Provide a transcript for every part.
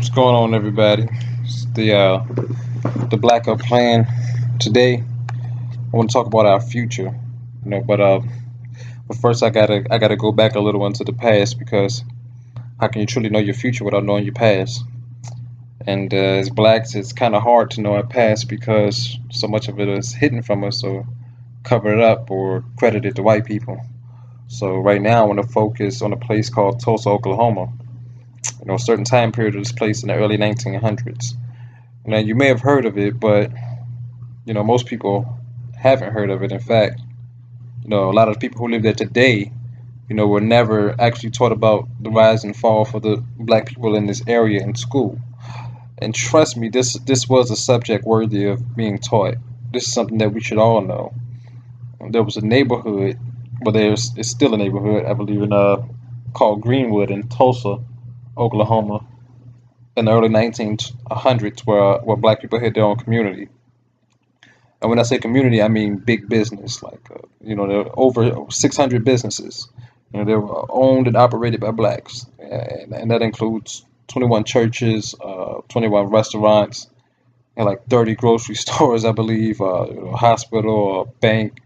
What's going on, everybody? It's the Black Up Plan. Today, I want to talk about our future. But first, I gotta go back a little into the past because how can you truly know your future without knowing your past? And as blacks, it's kind of hard to know our past because so much of it is hidden from us, or covered up, or credited to white people. So right now, I want to focus on a place called Tulsa, Oklahoma. A certain time period of this place in the early 1900s. Now, you may have heard of it, but most people haven't heard of it. In fact, a lot of the people who live there today, were never actually taught about the rise and fall for the black people in this area in school. And trust me, this was a subject worthy of being taught. This is something that we should all know. There was a neighborhood, but it's still a neighborhood, I believe, called Greenwood in Tulsa, Oklahoma, in the early 1900s, where black people had their own community. And when I say community, I mean big business. There are over 600 businesses. They were owned and operated by blacks, and that includes 21 churches, 21 restaurants, and like 30 grocery stores, I believe, a hospital, a bank,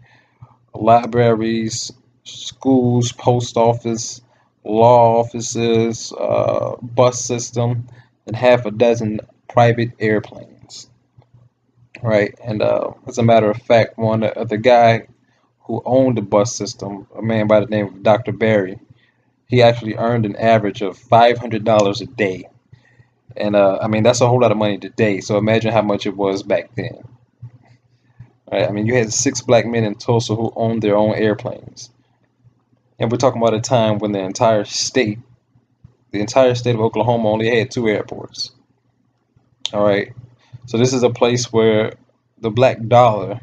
libraries, schools, post office, law offices, bus system, and half a dozen private airplanes. Right, and as a matter of fact, the guy who owned the bus system, a man by the name of Dr. Barry, he actually earned an average of $500 a day, and I mean that's a whole lot of money today. So imagine how much it was back then. Right, I mean you had six black men in Tulsa who owned their own airplanes, and we're talking about a time when the entire state of Oklahoma only had two airports. All right, so this is a place where the black dollar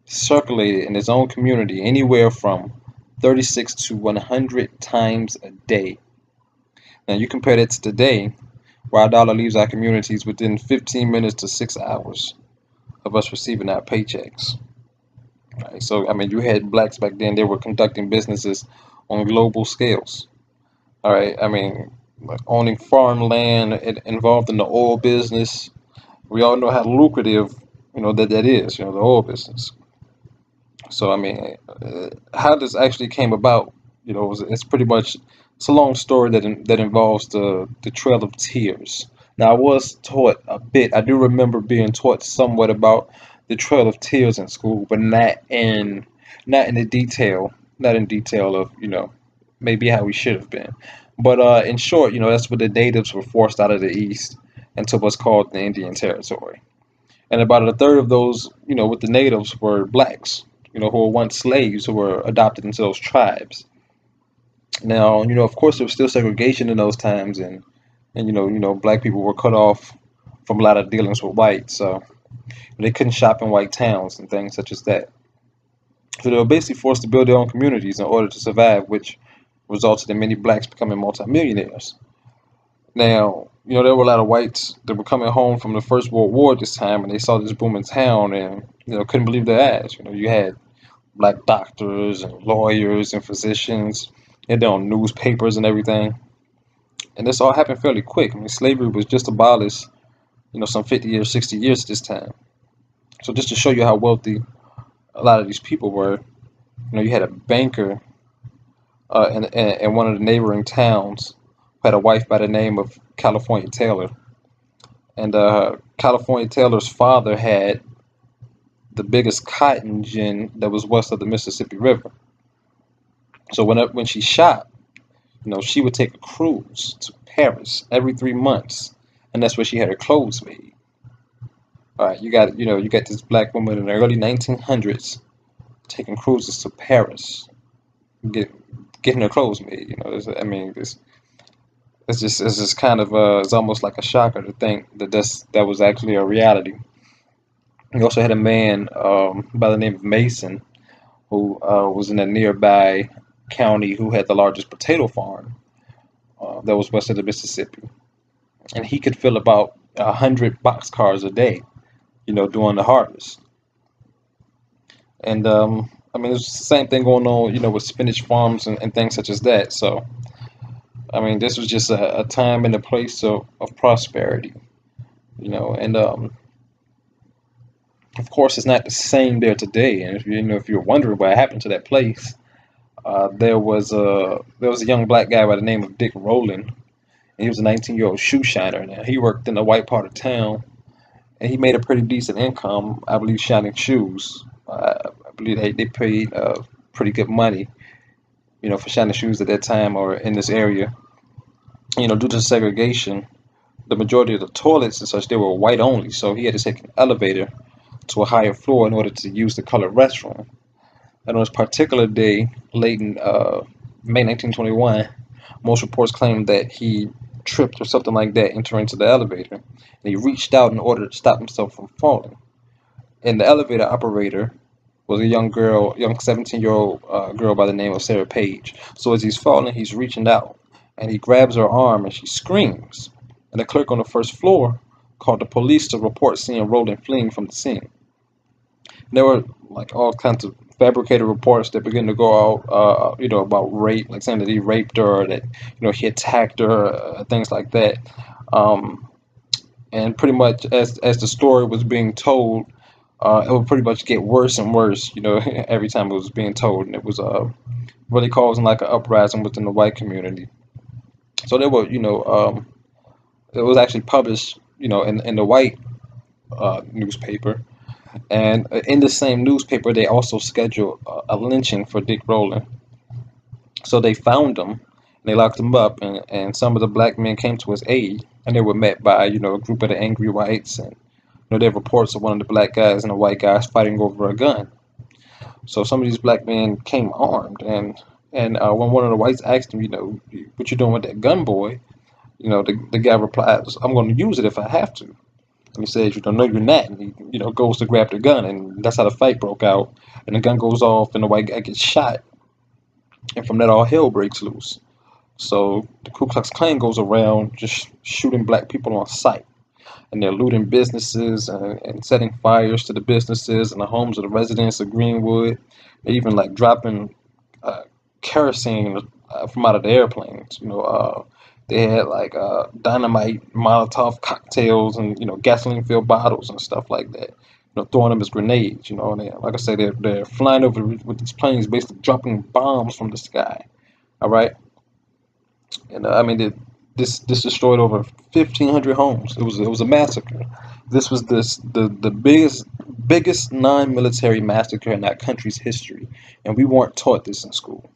circulated in its own community anywhere from 36 to 100 times a day. Now you compare that to today, where our dollar leaves our communities within 15 minutes to 6 hours of us receiving our paychecks. Right? So I mean, you had blacks back then; they were conducting businesses on global scales. All right, I mean, like owning farmland, involved in the oil business. We all know how lucrative, that is, the oil business. So I mean, how this actually came about, it's pretty much it's a long story that involves the Trail of Tears. Now I was taught a bit. I do remember being taught somewhat about the Trail of Tears in school, but not in the detail, not in detail of maybe how we should have been. But in short, that's where the natives were forced out of the East into what's called the Indian Territory. And about a third of those, with the natives were blacks, who were once slaves who were adopted into those tribes. Now, of course, there was still segregation in those times, and black people were cut off from a lot of dealings with whites, so they couldn't shop in white towns and things such as that. So they were basically forced to build their own communities in order to survive, which resulted in many blacks becoming multimillionaires. Now, there were a lot of whites that were coming home from the First World War at this time, and they saw this booming town, and couldn't believe their eyes. You had black doctors and lawyers and physicians, and their own newspapers and everything. And this all happened fairly quick. I mean, slavery was just abolished, some 50 years, 60 years at this time. So just to show you how wealthy a lot of these people were, you had a banker in one of the neighboring towns who had a wife by the name of California Taylor. And California Taylor's father had the biggest cotton gin that was west of the Mississippi River. So when she shot, she would take a cruise to Paris every 3 months, and that's where she had her clothes made. All right, you got this black woman in the early 1900s taking cruises to Paris, getting her clothes made. I mean, it's just kind of it's almost like a shocker to think that was actually a reality. We also had a man by the name of Mason who was in a nearby county who had the largest potato farm that was west of the Mississippi, and he could fill about 100 boxcars a day, during the harvest. And I mean, there's the same thing going on, with spinach farms and things such as that. So I mean, this was just a time and a place of prosperity, and of course, it's not the same there today. And if if you're wondering what happened to that place, there was a young black guy by the name of Dick Rowland, and he was a 19-year-old shoe shiner. Now he worked in the white part of town, and he made a pretty decent income, I believe, shining shoes. I believe they paid pretty good money, for shining shoes at that time or in this area. Due to segregation, the majority of the toilets and such they were white only, so he had to take an elevator to a higher floor in order to use the colored restroom. And on this particular day, late in May 1921, most reports claim that he tripped or something like that entering into the elevator, and he reached out in order to stop himself from falling. And the elevator operator was a young girl, young 17-year-old girl by the name of Sarah Page. So as he's falling, he's reaching out, and he grabs her arm, and she screams. And the clerk on the first floor called the police to report seeing Roland fleeing from the scene. There were like all kinds of fabricated reports that began to go out, about rape, like saying that he raped her, or that he attacked her, things like that. Um, and pretty much as the story was being told, it would pretty much get worse and worse, every time it was being told, and it was really causing like an uprising within the white community. So there were, it was actually published, in the white newspaper. And in the same newspaper, they also scheduled a lynching for Dick Rowland. So they found him, and they locked him up, and some of the black men came to his aid, and they were met by, a group of the angry whites, and there were reports of one of the black guys and the white guys fighting over a gun. So some of these black men came armed, and when one of the whites asked him, what you doing with that gun, boy? The guy replied, I'm going to use it if I have to. And he says, no, you're not. And he, goes to grab the gun, and that's how the fight broke out. And the gun goes off, and the white guy gets shot. And from that, all hell breaks loose. So the Ku Klux Klan goes around just shooting black people on sight. And they're looting businesses and setting fires to the businesses and the homes of the residents of Greenwood. They're even like dropping uh, kerosene from out of the airplanes. They had like dynamite, Molotov cocktails, and gasoline-filled bottles and stuff like that. Throwing them as grenades. And like I said, they're flying over with these planes, basically dropping bombs from the sky. All right, and I mean, this destroyed over 1,500 homes. It was a massacre. This was the biggest non-military massacre in our country's history, and we weren't taught this in school.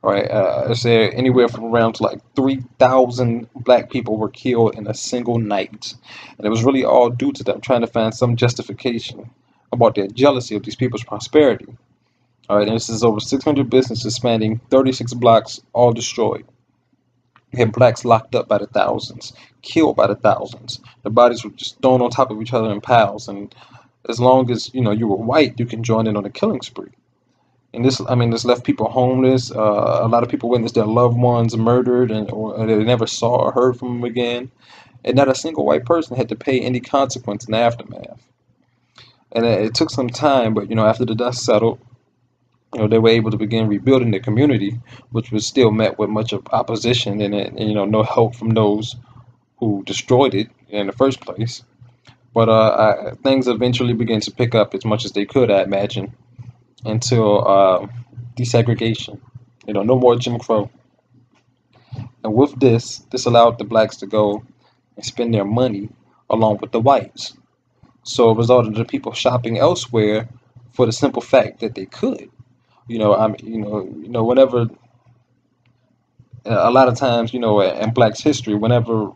Right, I said anywhere from around to like 3,000 black people were killed in a single night, and it was really all due to them trying to find some justification about their jealousy of these people's prosperity. All right, and this is over 600 businesses spanning 36 blocks, all destroyed. You had blacks locked up by the thousands, killed by the thousands. The bodies were just thrown on top of each other in piles, and as long as you were white, you can join in on the killing spree. And this left people homeless. A lot of people witnessed their loved ones murdered, or they never saw or heard from them again. And not a single white person had to pay any consequence in the aftermath. And it took some time, but after the dust settled, they were able to begin rebuilding the community, which was still met with much of opposition and no help from those who destroyed it in the first place. But things eventually began to pick up as much as they could, I imagine, until desegregation. No more Jim Crow. And with this allowed the blacks to go and spend their money along with the whites. So it resulted in the people shopping elsewhere for the simple fact that they could. Whenever a lot of times, in Black's history, whenever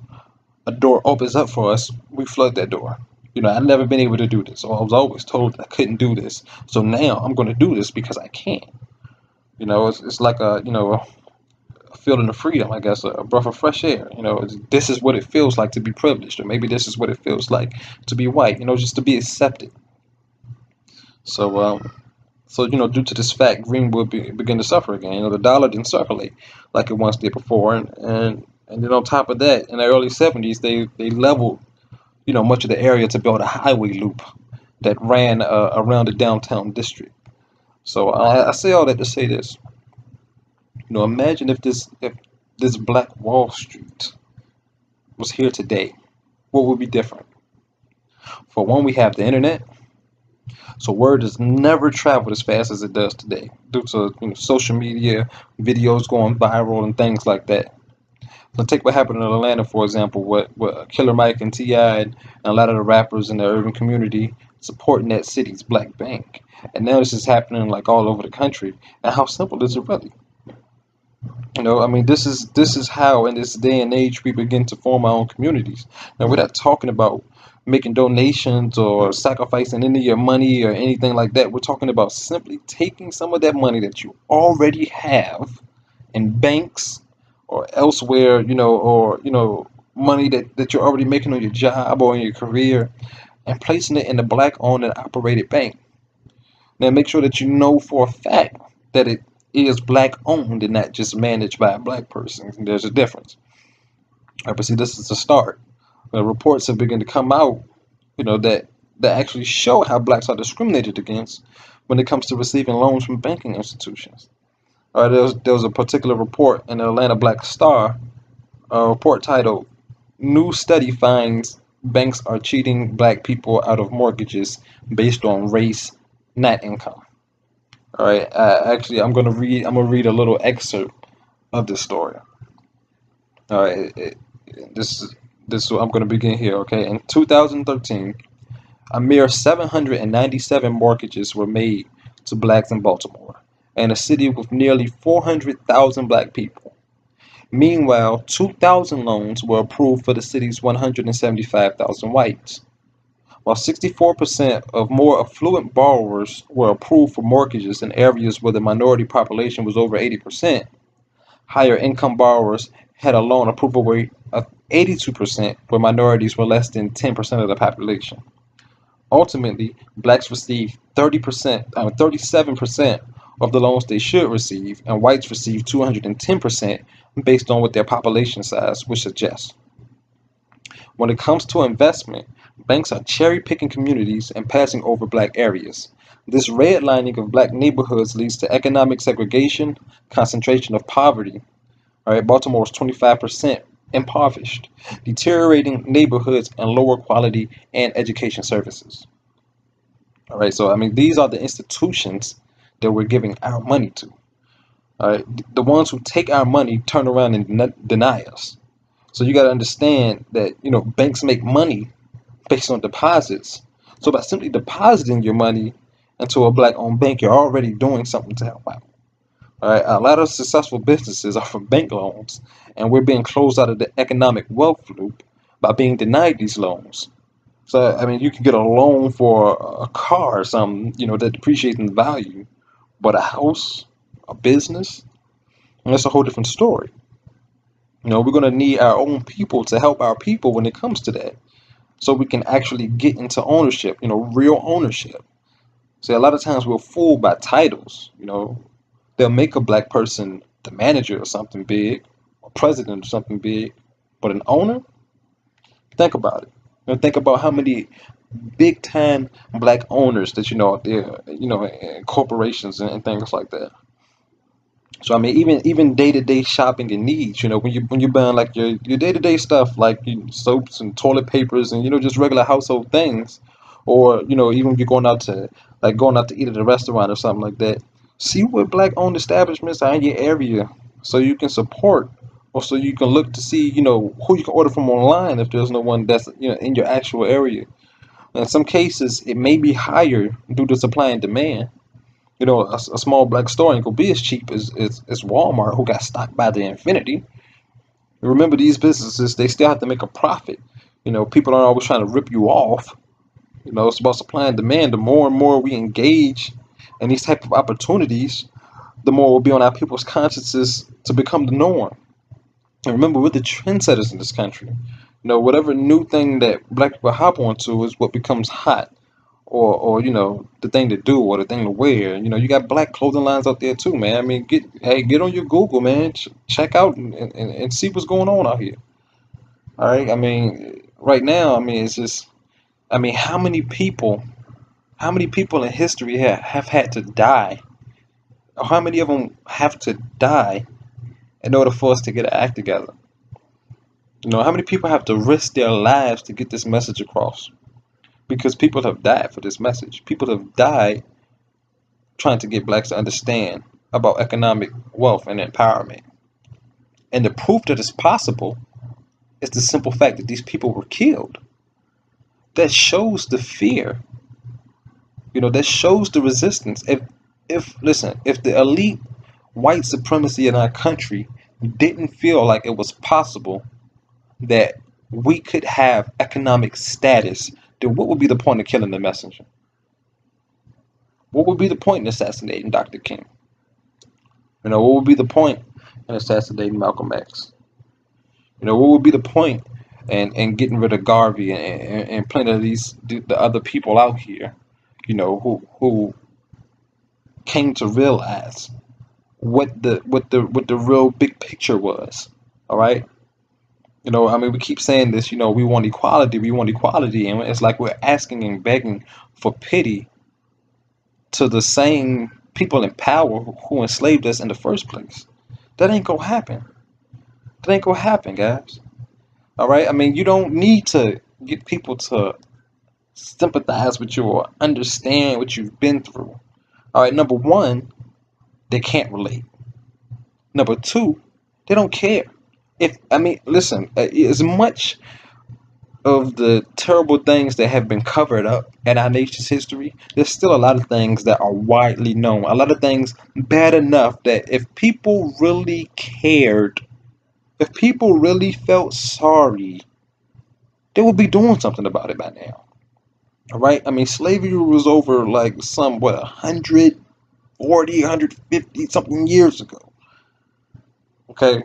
a door opens up for us, we flood that door. I've never been able to do this, or I was always told that I couldn't do this. So now I'm going to do this because I can. It's like a feeling of freedom, I guess, a breath of fresh air. This is what it feels like to be privileged, or maybe this is what it feels like to be white. Just to be accepted. So due to this fact, Greenwood began to suffer again. The dollar didn't circulate like it once did before, and then on top of that, in the early '70s, they leveled much of the area to build a highway loop that ran around the downtown district. So I say all that to say this. Imagine if this Black Wall Street was here today, what would be different? For one, we have the internet, so word has never traveled as fast as it does today due to social media, videos going viral, and things like that. So take what happened in Atlanta, for example, what Killer Mike and T.I. and a lot of the rappers in the urban community supporting that city's black bank. And now this is happening like all over the country. And how simple is it really? I mean, this is how in this day and age we begin to form our own communities. Now we're not talking about making donations or sacrificing any of your money or anything like that. We're talking about simply taking some of that money that you already have in banks or elsewhere, or money that you're already making on your job or in your career, and placing it in a black owned and operated bank. Now make sure that you know for a fact that it is black owned and not just managed by a black person. There's a difference. All right, but see, this is the start. Reports have begun to come out, that actually show how blacks are discriminated against when it comes to receiving loans from banking institutions. All right, there was a particular report in the Atlanta Black Star, a report titled "New Study Finds Banks Are Cheating Black People Out of Mortgages Based on Race, Not Income." All right, actually, I'm gonna read a little excerpt of this story. All right, this is I'm gonna begin here. Okay, in 2013, a mere 797 mortgages were made to blacks in Baltimore, and a city with nearly 400,000 black people. Meanwhile, 2,000 loans were approved for the city's 175,000 whites, while 64% of more affluent borrowers were approved for mortgages in areas where the minority population was over 80%. Higher income borrowers had a loan approval rate of 82%, where minorities were less than 10% of the population. Ultimately, blacks received 37% of the loans they should receive, and whites received 210% based on what their population size would suggest. When it comes to investment, banks are cherry picking communities and passing over black areas. This redlining of black neighborhoods leads to economic segregation, concentration of poverty. All right, Baltimore is 25% impoverished, deteriorating neighborhoods and lower quality and education services. All right, so I mean, these are the institutions that we're giving our money to. All right, the ones who take our money turn around and deny us. So you got to understand that banks make money based on deposits. So by simply depositing your money into a black-owned bank, you're already doing something to help out. All right, a lot of successful businesses are from bank loans, and we're being closed out of the economic wealth loop by being denied these loans. So I mean, you can get a loan for a car or something, that depreciates in value, but a house, a business, and that's a whole different story. We're gonna need our own people to help our people when it comes to that, so we can actually get into ownership, real ownership. See, a lot of times we're fooled by titles. They'll make a black person the manager of something big, or president of something big, but an owner. Think about it. Think about how many big time black owners that out there, in corporations and things like that. So I mean, even day to day shopping and needs, when you're buying like your day to day stuff like soaps and toilet papers and just regular household things, or even if you're going out to eat at a restaurant or something like that, see what black owned establishments are in your area, so you can support, or so you can look to see who you can order from online if there's no one that's in your actual area. In some cases, it may be higher due to supply and demand. A small black store ain't gonna be as cheap as Walmart, who got stocked by the infinity. Remember, these businesses, they still have to make a profit. People aren't always trying to rip you off. It's about supply and demand. The more and more we engage in these type of opportunities, the more will be on our people's consciences to become the norm. And remember, we're the trendsetters in this country. Whatever new thing that black people hop onto is what becomes hot, or the thing to do or the thing to wear. You got black clothing lines out there too, man. I mean, get on your Google, man. Check out and see what's going on out here. All right. I mean, right now, I mean, it's just, I mean, how many people in history have had to die, or how many of them have to die in order for us to get an act together. You know, how many people have to risk their lives to get this message across? Because people have died for this message. People have died trying to get blacks to understand about economic wealth and empowerment. And the proof that it's possible is the simple fact that these people were killed. That shows the fear. You know, that shows the resistance. If the elite white supremacy in our country didn't feel like it was possible that we could have economic status, then what would be the point of killing the messenger? What would be the point in assassinating Dr. King? You know, what would be the point in assassinating Malcolm X? You know, what would be the point in getting rid of Garvey and plenty of the other people out here, you know, who came to realize what the real big picture was. All right. You know, I mean, we keep saying this, you know, we want equality, and it's like we're asking and begging for pity to the same people in power who enslaved us in the first place. That ain't gonna happen. That ain't gonna happen, guys. All right. I mean, you don't need to get people to sympathize with you or understand what you've been through. All right. Number one, they can't relate. Number two, they don't care. If I mean, listen, as much of the terrible things that have been covered up in our nation's history, there's still a lot of things that are widely known. A lot of things bad enough that if people really cared, if people really felt sorry, they would be doing something about it by now. All right? I mean, slavery was over like some, what, 140, 150 something years ago. Okay?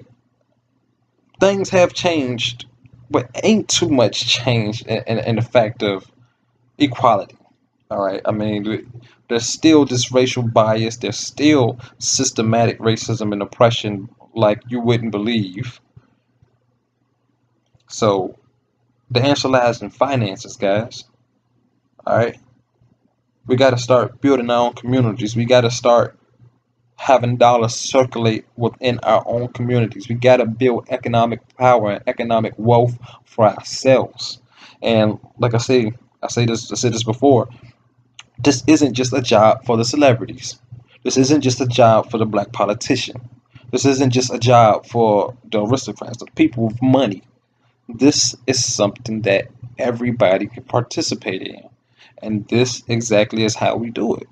Things have changed, but ain't too much changed in the fact of equality. All right. I mean, there's still this racial bias. There's still systematic racism and oppression like you wouldn't believe. So the answer lies in finances, guys. All right. We got to start building our own communities. We got to start having dollars circulate within our own communities. We got to build economic power and economic wealth for ourselves. And like I said this before. This isn't just a job for the celebrities. This isn't just a job for the black politician. This isn't just a job for the aristocrats, the people with money. This is something that everybody can participate in. And this exactly is how we do it.